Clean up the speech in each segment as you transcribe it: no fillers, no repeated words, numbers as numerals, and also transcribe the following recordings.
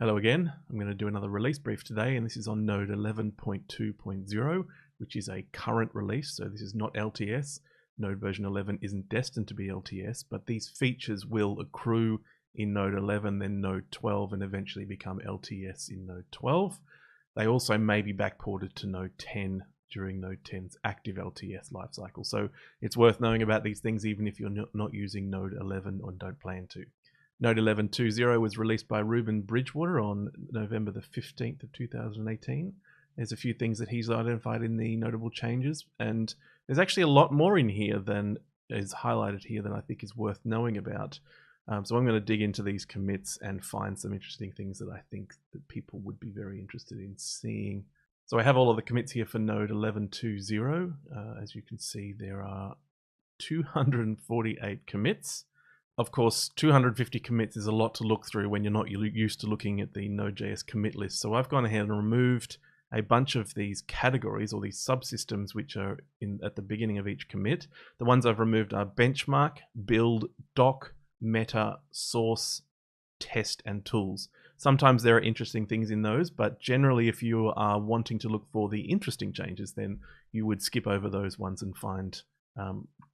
Hello again. I'm going to do another release brief today, and this is on Node 11.2.0, which is a current release. So this is not LTS. Node version 11 isn't destined to be LTS, but these features will accrue in Node 11, then Node 12, and eventually become LTS in Node 12. They also may be backported to Node 10 during Node 10's active LTS lifecycle. So it's worth knowing about these things even if you're not using Node 11 or don't plan to. Node 11.2.0 was released by Ruben Bridgewater on November the 15th of 2018. There's a few things that he's identified in the notable changes, and there's actually a lot more in here than is highlighted here that I think is worth knowing about. So I'm going to dig into these commits and find some interesting things that I think that people would be very interested in seeing. So I have all of the commits here for Node 11.2.0. As you can see, there are 248 commits. Of course, 250 commits is a lot to look through when you're not used to looking at the Node.js commit list. So I've gone ahead and removed a bunch of these categories or these subsystems which are at the beginning of each commit. The ones I've removed are benchmark, build, doc, meta, source, test, and tools. Sometimes there are interesting things in those, but generally if you are wanting to look for the interesting changes, then you would skip over those ones and find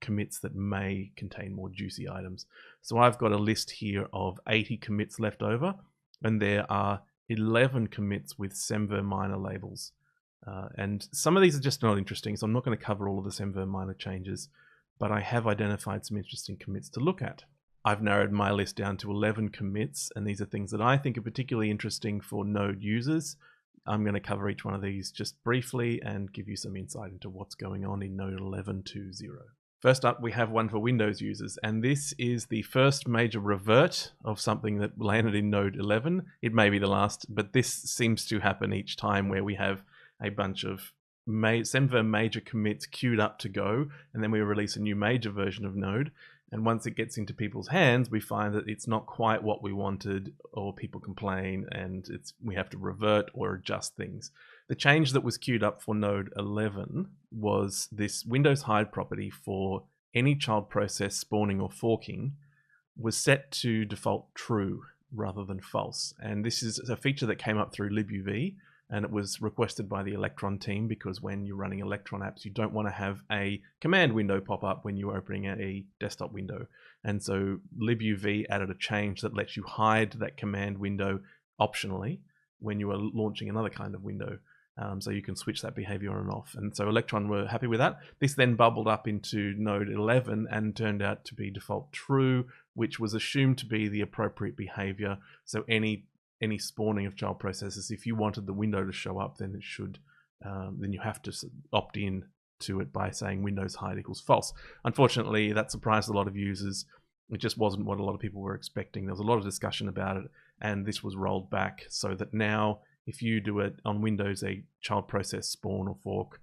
commits that may contain more juicy items. So I've got a list here of 80 commits left over, and there are 11 commits with semver minor labels. And some of these are just not interesting, so I'm not going to cover all of the semver minor changes, but I have identified some interesting commits to look at. I've narrowed my list down to 11 commits, and these are things that I think are particularly interesting for Node users. I'm going to cover each one of these just briefly and give you some insight into what's going on in Node 11.2.0. First up, we have one for Windows users, and this is the first major revert of something that landed in Node 11. It may be the last, but this seems to happen each time where we have a bunch of semver major commits queued up to go, and then we release a new major version of Node. And once it gets into people's hands, we find that it's not quite what we wanted, or people complain, and we have to revert or adjust things. The change that was queued up for Node 11 was this Windows hide property for any child process spawning or forking was set to default true rather than false. And this is a feature that came up through libuv, and it was requested by the Electron team because when you're running Electron apps, you don't want to have a command window pop up when you're opening a desktop window. And so libuv added a change that lets you hide that command window optionally when you are launching another kind of window. So you can switch that behavior on and off. And so Electron were happy with that. This then bubbled up into Node 11 and turned out to be default true, which was assumed to be the appropriate behavior. So any spawning of child processes, if you wanted the window to show up, then it should, then you have to opt in to it by saying Windows hide equals false. Unfortunately, that surprised a lot of users. It just wasn't what a lot of people were expecting. There was a lot of discussion about it, and this was rolled back so that now if you do it on Windows, a child process spawn or fork,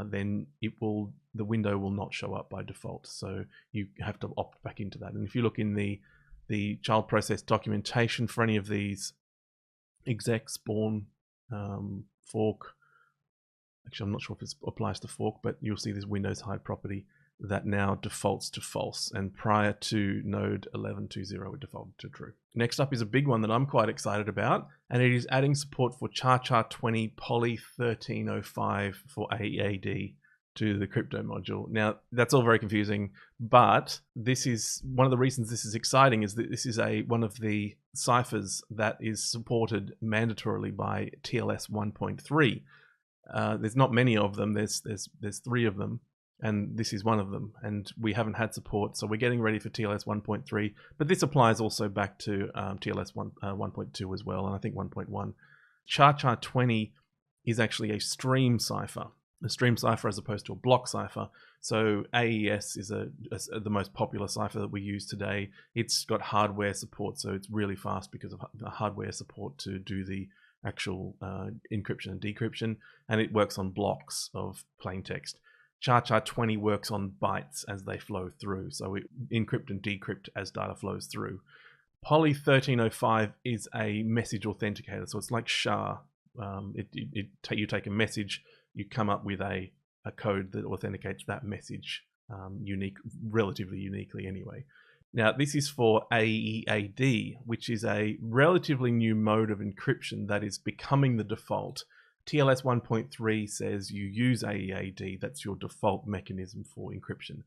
then the window will not show up by default. So you have to opt back into that. And if you look in the child process documentation for any of these exec, spawn, fork, actually I'm not sure if it applies to fork, but you'll see this Windows hide property that now defaults to false, and prior to Node 11.2.0 it defaulted to true. Next up is a big one that I'm quite excited about, and it is adding support for char20 poly 1305 for AEAD to the crypto module. Now that's all very confusing, but this is one of the reasons this is exciting, is that this is one of the ciphers that is supported mandatorily by TLS 1.3. There's not many of them. There's 3 of them, and this is one of them, and we haven't had support, so we're getting ready for TLS 1.3, but this applies also back to TLS 1.2 as well, and I think 1.1. Char20 is actually a stream cipher. A stream cipher as opposed to a block cipher. So AES is the most popular cipher that we use today. It's got hardware support, so it's really fast because of the hardware support to do the actual encryption and decryption, and it works on blocks of plain text. Char20 works on bytes as they flow through, so it encrypt and decrypt as data flows through. Poly 1305 is a message authenticator, so it's like SHA. You take a message, you come up with a code that authenticates that message relatively uniquely anyway. Now, this is for AEAD, which is a relatively new mode of encryption that is becoming the default. TLS 1.3 says you use AEAD, that's your default mechanism for encryption.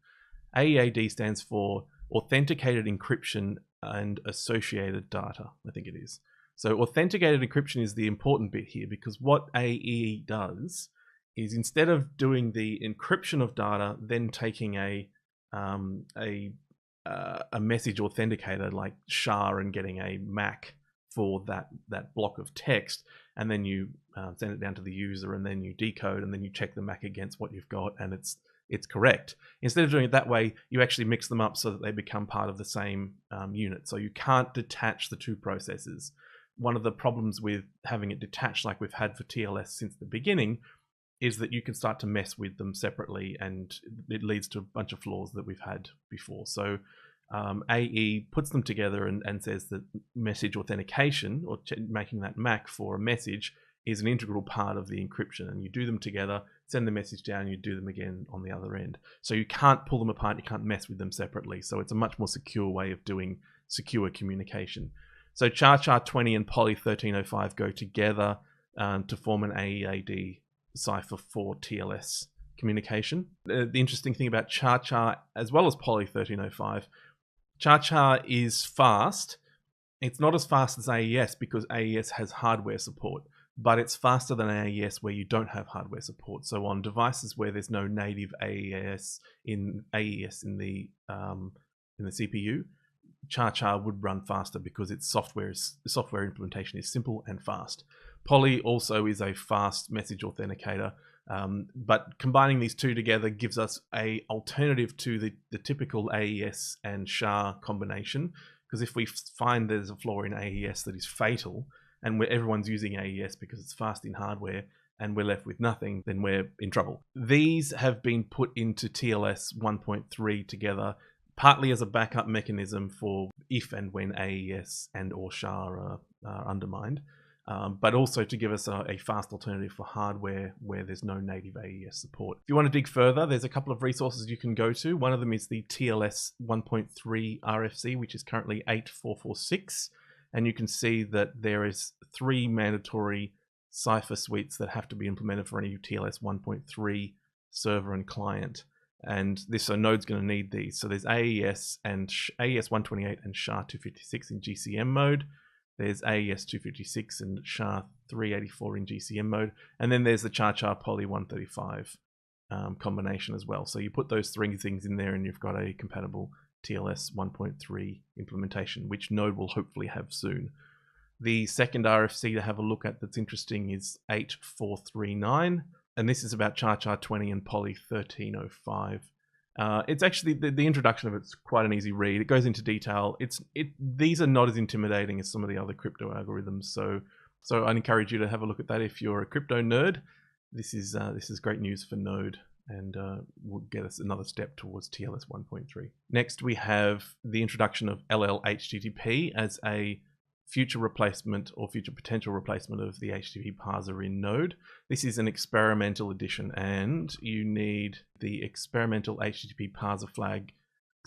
AEAD stands for Authenticated Encryption and Associated Data, I think it is. So authenticated encryption is the important bit here, because what AE does is, instead of doing the encryption of data, then taking a message authenticator like SHA and getting a MAC for that block of text, and then you send it down to the user, and then you decode, and then you check the MAC against what you've got, and it's correct. Instead of doing it that way, you actually mix them up so that they become part of the same unit. So you can't detach the two processes. One of the problems with having it detached, like we've had for TLS since the beginning, is that you can start to mess with them separately, and it leads to a bunch of flaws that we've had before. So AE puts them together and says that message authentication, or making that MAC for a message, is an integral part of the encryption, and you do them together, send the message down, you do them again on the other end. So you can't pull them apart, you can't mess with them separately. So it's a much more secure way of doing secure communication. So CHA-20 and Poly 1305 go together to form an AEAD cipher for TLS communication. The interesting thing about CHA as well as Poly 1305, CHA is fast. It's not as fast as AES because AES has hardware support, but it's faster than AES where you don't have hardware support. So on devices where there's no native AES in the CPU, CHA would run faster because its software implementation is simple and fast. Poly also is a fast message authenticator, but combining these two together gives us an alternative to the typical AES and SHA combination. Because if we find there's a flaw in AES that is fatal, and everyone's using AES because it's fast in hardware, and we're left with nothing, then we're in trouble. These have been put into TLS 1.3 together, partly as a backup mechanism for if and when AES and or SHA are undermined, but also to give us a fast alternative for hardware where there's no native AES support. If you want to dig further, there's a couple of resources you can go to. One of them is the TLS 1.3 RFC, which is currently 8446, and you can see that there is 3 mandatory cipher suites that have to be implemented for any TLS 1.3 server and client. And so Node's going to need these. So there's AES and AES 128 and SHA 256 in GCM mode. There's AES 256 and SHA 384 in GCM mode. And then there's the CHA Poly 135 combination as well. So you put those 3 things in there and you've got a compatible TLS 1.3 implementation, which Node will hopefully have soon. The second RFC to have a look at that's interesting is 8439. And this is about CHA-20 and Poly 1305. It's actually, the introduction of it's quite an easy read. It goes into detail. These are not as intimidating as some of the other crypto algorithms. So I'd encourage you to have a look at that if you're a crypto nerd. This is great news for Node, and will get us another step towards TLS 1.3. Next, we have the introduction of LLHTTP as a future replacement or future potential replacement of the HTTP parser in Node. This is an experimental edition, and you need the experimental HTTP parser flag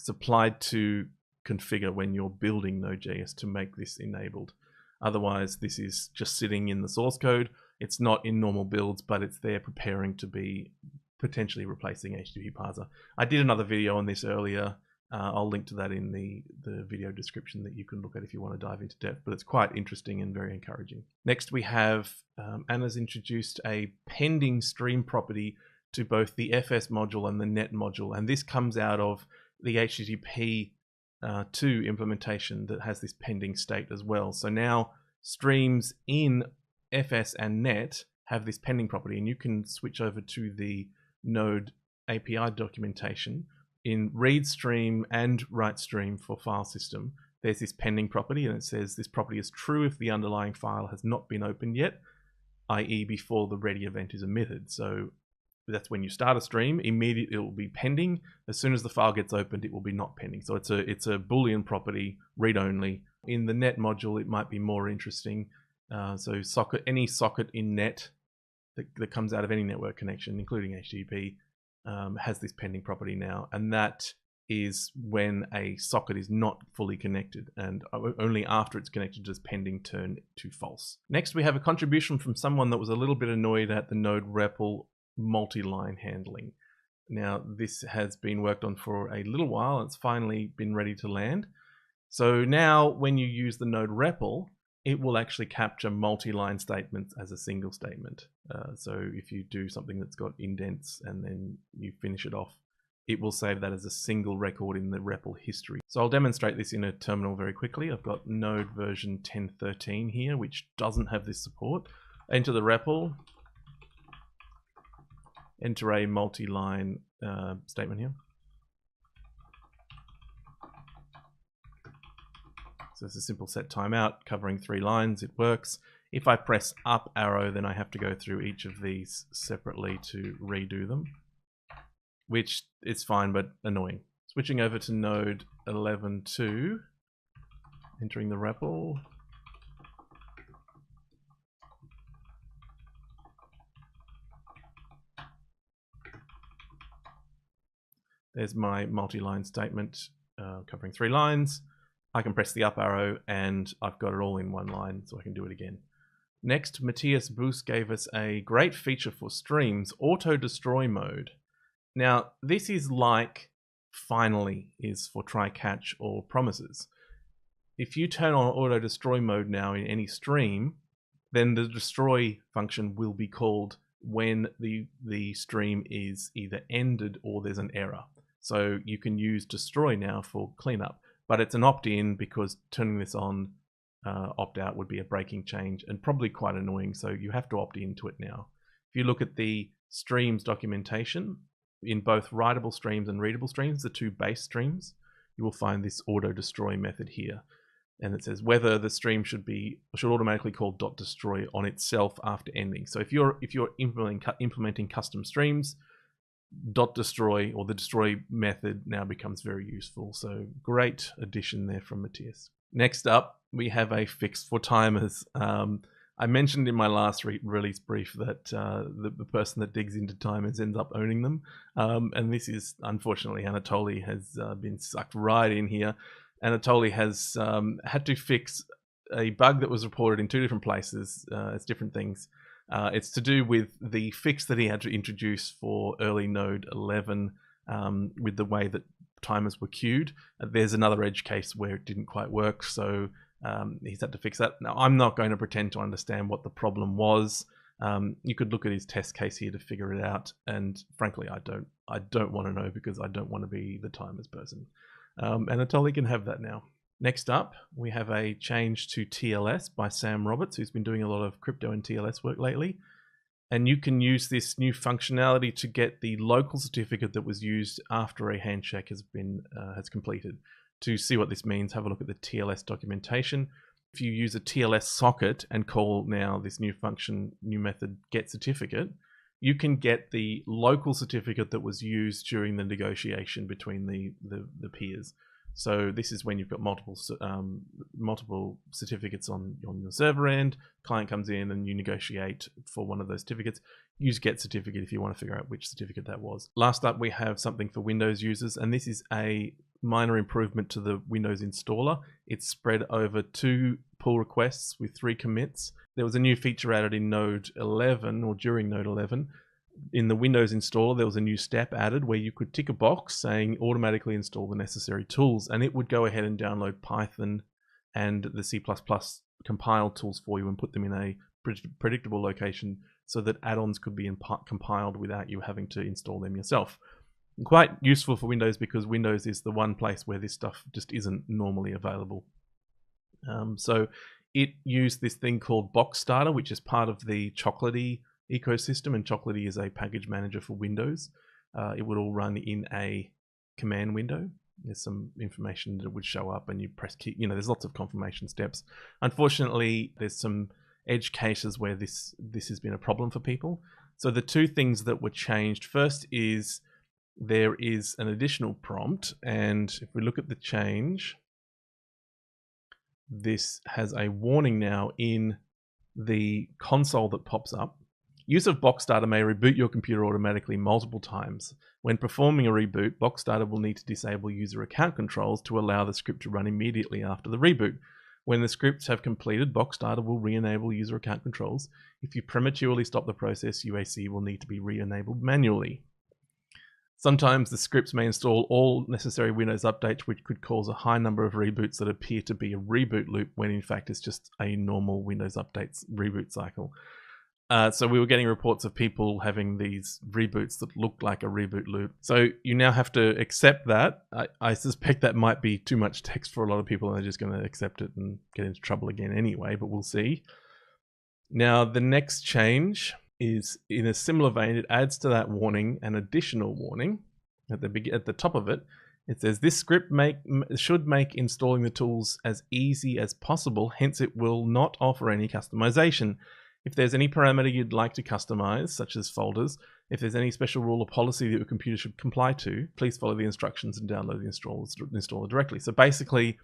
supplied to configure when you're building Node.js to make this enabled. Otherwise, this is just sitting in the source code. It's not in normal builds, but it's there preparing to be potentially replacing HTTP parser. I did another video on this earlier. I'll link to that in the video description that you can look at if you want to dive into depth, but it's quite interesting and very encouraging. Next, we have Anna's introduced a pending stream property to both the FS module and the net module, and this comes out of the HTTP 2 implementation that has this pending state as well. So now streams in FS and net have this pending property, and you can switch over to the Node API documentation. In read stream and write stream for file system, there's this pending property, and it says this property is true if the underlying file has not been opened yet, i.e. before the ready event is emitted. So that's when you start a stream, immediately it will be pending. As soon as the file gets opened, it will be not pending. So it's a Boolean property, read only. In the net module, it might be more interesting. So any socket in net that comes out of any network connection, including HTTP, has this pending property now, and that is when a socket is not fully connected, and only after it's connected does pending turn to false. Next, we have a contribution from someone that was a little bit annoyed at the Node REPL multi-line handling. Now, this has been worked on for a little while. It's finally been ready to land. So now when you use the Node REPL, it will actually capture multi-line statements as a single statement. So if you do something that's got indents and then you finish it off, it will save that as a single record in the REPL history. So I'll demonstrate this in a terminal very quickly. I've got Node version 10.13 here, which doesn't have this support. Enter the REPL, enter a multi-line statement here. So it's a simple set timeout covering 3 lines. It works. If I press up arrow, then I have to go through each of these separately to redo them, which is fine, but annoying. Switching over to Node 11.2, entering the REPL. There's my multi-line statement covering 3 lines. I can press the up arrow and I've got it all in one line, so I can do it again. Next, Matthias Boos gave us a great feature for streams, auto destroy mode. Now, this is like finally is for try catch or promises. If you turn on auto destroy mode now in any stream, then the destroy function will be called when the stream is either ended or there's an error. So you can use destroy now for cleanup, but it's an opt-in because turning this on opt-out would be a breaking change and probably quite annoying, so you have to opt into it now. If you look at the streams documentation, in both writable streams and readable streams, the 2 base streams, you will find this auto destroy method here. And it says whether the stream should automatically call .destroy on itself after ending. So if you're implementing custom streams, .destroy or the destroy method now becomes very useful. So great addition there from Matthias. Next up, we have a fix for timers. I mentioned in my last release brief that the person that digs into timers ends up owning them. And this is, unfortunately, Anatoly has been sucked right in here. Anatoly has had to fix a bug that was reported in 2 different places. It's different things. It's to do with the fix that he had to introduce for early Node 11 with the way that timers were queued. There's another edge case where it didn't quite work, so he's had to fix that. Now, I'm not going to pretend to understand what the problem was. You could look at his test case here to figure it out, and frankly, I don't want to know because I don't want to be the timers person. Anatoly can have that now. Next up, we have a change to TLS by Sam Roberts, who's been doing a lot of crypto and TLS work lately. And you can use this new functionality to get the local certificate that was used after a handshake has completed. To see what this means, have a look at the TLS documentation. If you use a TLS socket and call now this new function, new method, get certificate, you can get the local certificate that was used during the negotiation between the peers. So this is when you've got multiple certificates on your server end. Client comes in and you negotiate for one of those certificates. Use get certificate if you want to figure out which certificate that was. Last up, we have something for Windows users, and this is a minor improvement to the Windows installer. It's spread over 2 pull requests with 3 commits. There was a new feature added in Node 11 or during Node 11. In the Windows installer, there was a new step added where you could tick a box saying automatically install the necessary tools, and it would go ahead and download Python and the C++ compiled tools for you and put them in a predictable location so that add-ons could be compiled without you having to install them yourself. Quite useful for Windows because Windows is the one place where this stuff just isn't normally available. So it used this thing called Box Starter, which is part of the Chocolatey ecosystem, and Chocolatey is a package manager for Windows. It would all run in a command window. There's some information that would show up and you press key, there's lots of confirmation steps. Unfortunately, there's some edge cases where this has been a problem for people. So the 2 things that were changed, first is there is an additional prompt, and if we look at the change, this has a warning now in the console that pops up Use of box data may reboot your computer automatically multiple times. When performing a reboot, box data will need to disable user account controls to allow the script to run immediately after the reboot. When the scripts have completed, box data will re-enable user account controls. If you prematurely stop the process, UAC will need to be re-enabled manually. Sometimes the scripts may install all necessary Windows updates, which could cause a high number of reboots that appear to be a reboot loop when in fact it's just a normal Windows updates reboot cycle. So we were getting reports of people having these reboots that look like a reboot loop. So you now have to accept that. I suspect that might be too much text for a lot of people, and they're just going to accept it and get into trouble again anyway, but we'll see. Now, the next change is in a similar vein. It adds to that warning an additional warning at the top of it. It says this script should make installing the tools as easy as possible. Hence, it will not offer any customization. If there's any parameter you'd like to customize, such as folders, if there's any special rule or policy that your computer should comply to, please follow the instructions and download the installer directly. So basically,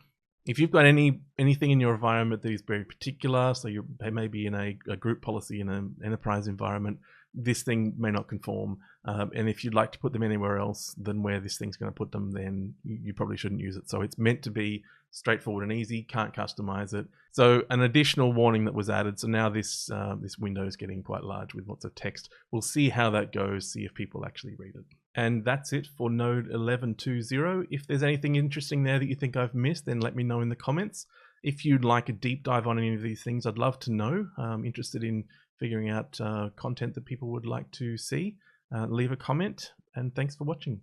if you've got anything in your environment that is very particular, so you may be in a group policy in an enterprise environment, this thing may not conform. And if you'd like to put them anywhere else than where this thing's going to put them, then you probably shouldn't use it. So it's meant to be straightforward and easy, can't customize it. So an additional warning that was added. So now this window is getting quite large with lots of text. We'll see how that goes, see if people actually read it. And that's it for Node 11.2.0. If there's anything interesting there that you think I've missed, then let me know in the comments. If you'd like a deep dive on any of these things, I'd love to know. I'm interested in figuring out content that people would like to see. Leave a comment, and thanks for watching.